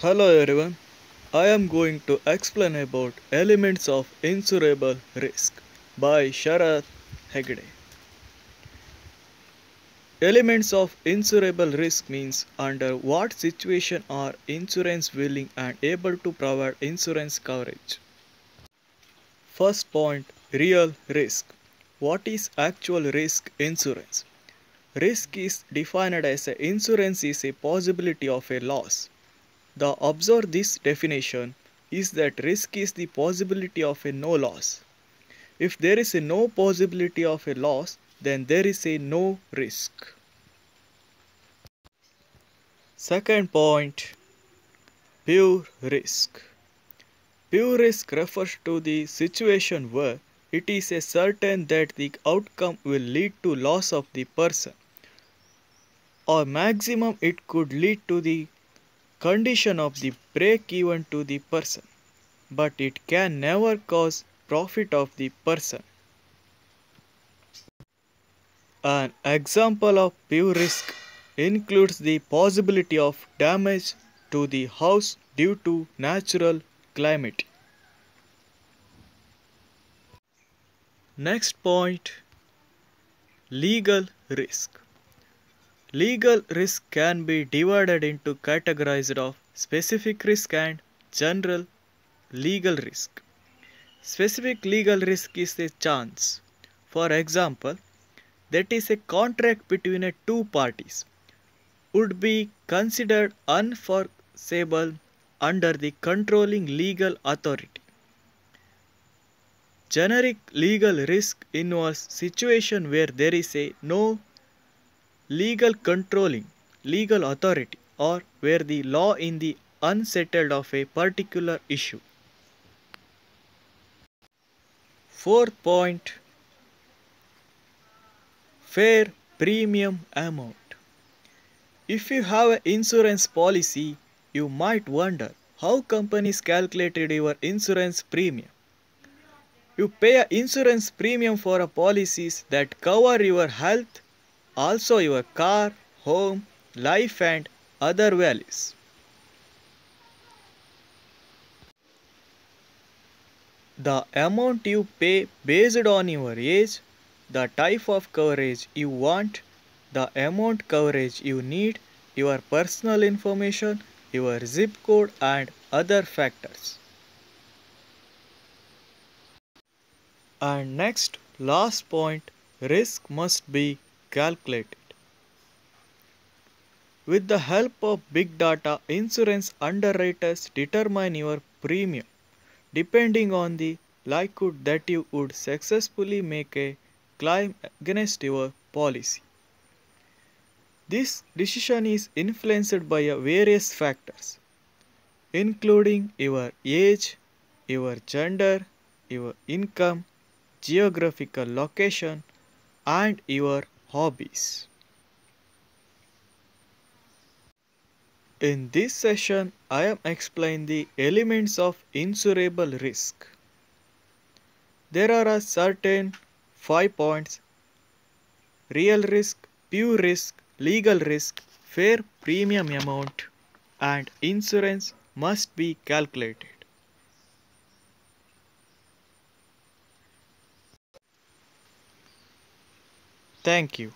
Hello everyone, I am going to explain about elements of insurable risk by Sharath Hegde. Elements of insurable risk means under what situation are insurance willing and able to provide insurance coverage. First point, real risk. What is actual risk insurance? Risk is defined as a insurance is a possibility of a loss. The observe this definition is that risk is the possibility of a no loss. If there is a no possibility of a loss, then there is a no risk. Second point, pure risk. Pure risk refers to the situation where it is a certain that the outcome will lead to loss of the person, or maximum it could lead to the condition of the break even to the person, but it can never cause profit of the person. An example of pure risk includes the possibility of damage to the house due to natural climate. Next point, legal risk. Legal risk can be divided into categories of specific risk and general legal risk. Specific legal risk is a chance. For example, that is a contract between two parties would be considered unenforceable under the controlling legal authority. Generic legal risk involves situation where there is a no legal controlling legal authority or where the law is the unsettled of a particular issue. Fourth point, fair premium amount. If you have an insurance policy, you might wonder how companies calculated your insurance premium. You pay an insurance premium for a policies that cover your health, also your car, home, life and other values. The amount you pay based on your age, the type of coverage you want, the amount coverage you need, your personal information, your zip code and other factors. And next, last point, risk must be calculated. With the help of big data, insurance underwriters determine your premium depending on the likelihood that you would successfully make a claim against your policy. This decision is influenced by various factors, including your age, your gender, your income, geographical location, and your hobbies. In this session, I am explaining the elements of insurable risk. There are a certain 5 points: real risk, pure risk, legal risk, fair premium amount, and insurance must be calculated. Thank you.